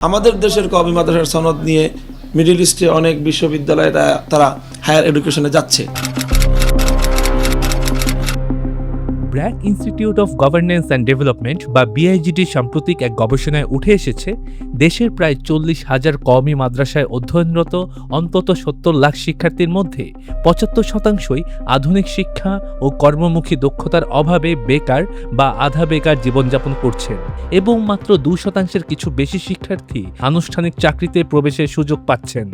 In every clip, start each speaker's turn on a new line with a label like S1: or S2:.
S1: আমাদের দেশের কওমি মাদ্রাসার সনদ নিয়ে মিডল ইস্টে অনেক বিশ্ববিদ্যালয়ে তারা হায়ার এডুকেশনে যাচ্ছে।
S2: BRAC institute of governance and development বা বিআইজিডি সাম্প্রতিক এক গবেষণায় উঠে এসেছে দেশের প্রায় 40,000 কওমি মাদ্রাসায় অধ্যয়নরত অন্তত 70 লাখ শিক্ষার্থীর মধ্যে 75%ই আধুনিক শিক্ষা ও কর্মমুখী দক্ষতার অভাবে বেকার বা আধা বেকার জীবনযাপন করছেন এবং মাত্র 2% কিছু বেশি শিক্ষার্থী আনুষ্ঠানিক চাকরিতে প্রবেশের সুযোগ পাচ্ছেন।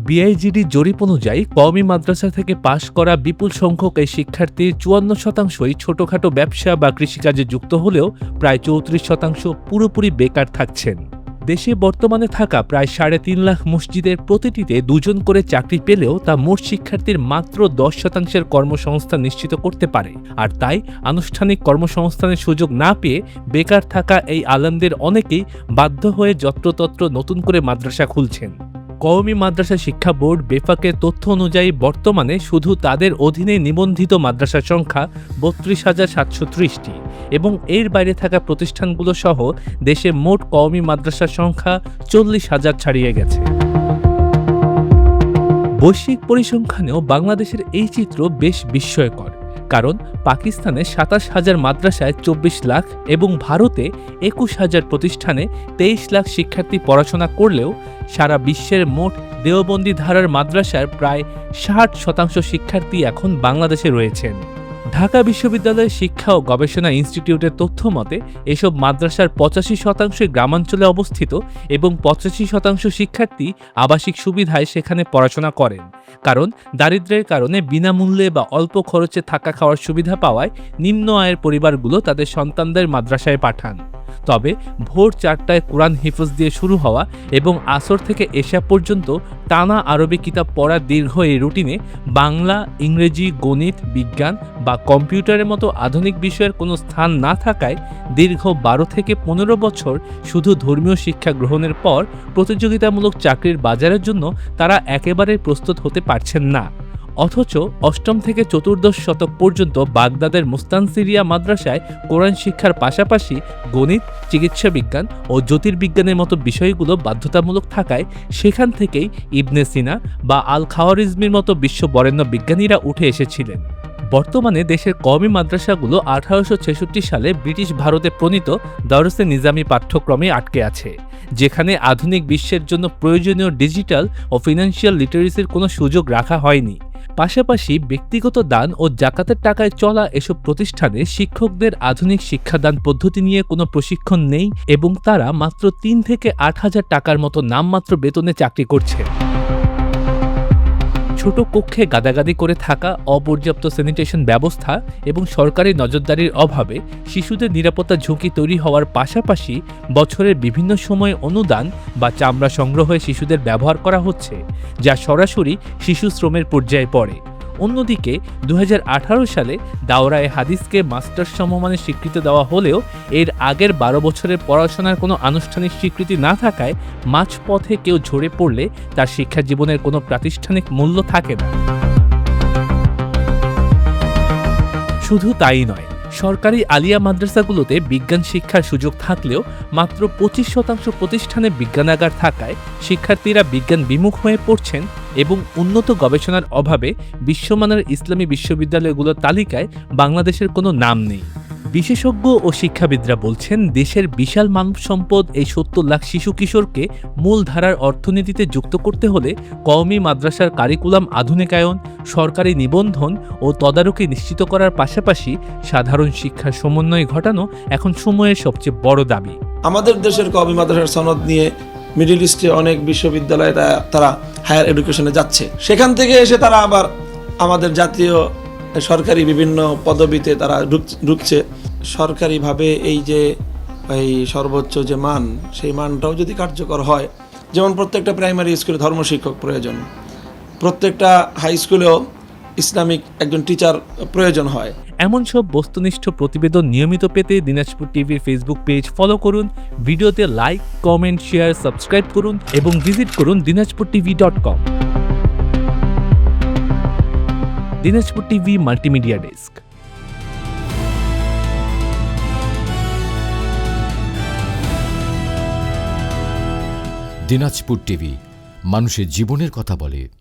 S2: বিআইজিডি জরিপ অনুযায়ী কওমি মাদ্রাসা থেকে পাশ করা বিপুল সংখ্যক এই শিক্ষার্থীর 54%ই ছোটখাটো ব্যবসা বা কৃষিকাজে যুক্ত হলেও প্রায় 34% পুরোপুরি বেকার থাকছেন। দেশে বর্তমানে থাকা প্রায় 3.5 লাখ মসজিদের প্রতিটিতে 2 জন করে চাকরি পেলেও তা মোট শিক্ষার্থীর মাত্র 10%-এর কর্মসংস্থান নিশ্চিত করতে পারে। আর তাই আনুষ্ঠানিক কর্মসংস্থানের সুযোগ না পেয়ে বেকার থাকা এই আলেমদের অনেকেই বাধ্য হয়ে যত্রতত্র নতুন করে মাদ্রাসা খুলছেন। কওমি মাদ্রাসা শিক্ষা বোর্ড বেফাকের তথ্য অনুযায়ী বর্তমানে শুধু তাদের অধীনে নিবন্ধিত মাদ্রাসার সংখ্যা 32,730টি এবং এর বাইরে থাকা প্রতিষ্ঠানগুলো সহ দেশে মোট কওমি মাদ্রাসার সংখ্যা 40,000 ছাড়িয়ে গেছে। বৈশ্বিক পরিসংখ্যানেও বাংলাদেশের এই চিত্র বেশ বিস্ময়কর, কারণ পাকিস্তানে 27,000 মাদ্রাসায় 24 লাখ এবং ভারতে 21,000 প্রতিষ্ঠানে 23 লাখ শিক্ষার্থী পড়াশোনা করলেও সারা বিশ্বের মোট দেওবন্দি ধারার মাদ্রাসার প্রায় 60% শিক্ষার্থী এখন বাংলাদেশে রয়েছেন। ঢাকা বিশ্ববিদ্যালয়ের শিক্ষা ও গবেষণা ইনস্টিটিউটের তথ্য মতে এসব মাদ্রাসার 85% গ্রামাঞ্চলে অবস্থিত এবং 85% শিক্ষার্থী আবাসিক সুবিধায় সেখানে পড়াশোনা করেন, কারণ দারিদ্র্যের কারণে বিনামূল্যে বা অল্প খরচে থাকা খাওয়ার সুবিধা পাওয়ায় নিম্ন আয়ের পরিবারগুলো তাদের সন্তানদের মাদ্রাসায় পাঠান। তবে ভোর 4টায় কোরআন হিফজ দিয়ে শুরু হওয়া এবং আসর থেকে এশা পর্যন্ত টানা আরবি কিতাব পড়ার দীর্ঘ এই রুটিনে বাংলা, ইংরেজি, গণিত, বিজ্ঞান বা কম্পিউটারের মতো আধুনিক বিষয়ের কোনো স্থান না থাকায় দীর্ঘ 12 থেকে 15 বছর শুধু ধর্মীয় শিক্ষা গ্রহণের পর প্রতিযোগিতামূলক চাকরির বাজারের জন্য তারা একেবারে প্রস্তুত হতে পারছেন না। অথচ অষ্টম থেকে চতুর্দশ শতক পর্যন্ত বাগদাদের মুস্তানসিরিয়া মাদ্রাসায় কোরআন শিক্ষার পাশাপাশি গণিত, চিকিৎসা বিজ্ঞান ও জ্যোতির্বিজ্ঞানের মতো বিষয়গুলো বাধ্যতামূলক থাকায় সেখান থেকেই ইবনে সিনা বা আল খাওয়ারিজমির মতো বিশ্ববরেণ্য বিজ্ঞানীরা উঠে এসেছিলেন। বর্তমানে দেশের কওমি মাদ্রাসাগুলো 1866 সালে ব্রিটিশ ভারতে প্রণীত দরসে নিজামী পাঠ্যক্রমে আটকে আছে, যেখানে আধুনিক বিশ্বের জন্য প্রয়োজনীয় ডিজিটাল ও ফিনান্সিয়াল লিটারেসির কোনো সুযোগ রাখা হয়নি। পাশাপাশি ব্যক্তিগত দান ও জাকাতের টাকায় চলা এসব প্রতিষ্ঠানে শিক্ষকদের আধুনিক শিক্ষাদান পদ্ধতি নিয়ে কোনো প্রশিক্ষণ নেই এবং তারা মাত্র 3 থেকে 8,000 টাকার মতো নামমাত্র বেতনে চাকরি করছে। ছোট কক্ষে গাদাগাদি করে থাকা, অপর্যাপ্ত স্যানিটেশন ব্যবস্থা এবং সরকারি নজরদারির অভাবে শিশুদের নিরাপত্তা ঝুঁকি তৈরি হওয়ার পাশাপাশি বছরের বিভিন্ন সময়ে অনুদান বা চামড়া সংগ্রহে শিশুদের ব্যবহার করা হচ্ছে, যা সরাসরি শিশু শ্রমের পর্যায়ে পড়ে। অন্যদিকে 2018 সালে দাওরায়ে হাদিসকে মাস্টার্স সমমানের স্বীকৃতি দেওয়া হলেও এর আগের 12 বছরের পড়াশোনার কোনো আনুষ্ঠানিক স্বীকৃতি না থাকায় মাঝপথে কেউ ঝরে পড়লে তার শিক্ষা জীবনের কোনো প্রাতিষ্ঠানিক মূল্য থাকে না। শুধু তাই নয়, সরকারি আলিয়া মাদ্রাসাগুলোতে বিজ্ঞান শিক্ষার সুযোগ থাকলেও মাত্র 25% প্রতিষ্ঠানে বিজ্ঞানাগার থাকায় শিক্ষার্থীরা বিজ্ঞান বিমুখ হয়ে পড়ছেন এবং উন্নত গবেষণার অভাবে বিশ্বমানের ইসলামী বিশ্ববিদ্যালয়গুলোর তালিকায় বাংলাদেশের কোনো নাম নেই। বিশেষজ্ঞ ও শিক্ষাবিদরা বলছেন, দেশের বিশাল মানব সম্পদ এই 70 লাখ শিশু কিশোরকে মূলধারার অর্থনীতিতে যুক্ত করতে হলে কওমি মাদ্রাসার কারিকুলাম আধুনিকায়ন, সরকারি নিবন্ধন ও তদারকি নিশ্চিত করার পাশাপাশি সাধারণ শিক্ষার সমন্বয় ঘটানো এখন সময়ের সবচেয়ে বড় দাবি।
S1: আমাদের দেশের কওমি মাদ্রাসার সনদ নিয়ে মিডল ইস্টে অনেক বিশ্ববিদ্যালয়ে তারা হায়ার এডুকেশনে যাচ্ছে। সেখান থেকে এসে তারা আবার আমাদের জাতীয় সরকারি বিভিন্ন পদবিতে তারা ঢুকছে। সরকারিভাবে এই যে সর্বোচ্চ যে মান, সেই মানটাও যদি কার্যকর হয়, যেমন প্রত্যেকটা প্রাইমারি স্কুলে ধর্মশিক্ষক প্রয়োজন, প্রত্যেকটা হাই স্কুলেও ইসলামিক একজন টিচার প্রয়োজন হয়।
S2: এমন সব বস্তুনিষ্ঠ প্রতিবেদন নিয়মিত পেতে দিনাজপুর টিভির ফেসবুক পেজ ফলো করুন, ভিডিওতে লাইক, কমেন্ট, শেয়ার, সাবস্ক্রাইব করুন এবং ভিজিট করুন dinajpurtv.com। Dinajpur TV multimedia desk.
S3: Dinajpur TV, মানুষের জীবনের কথা বলে।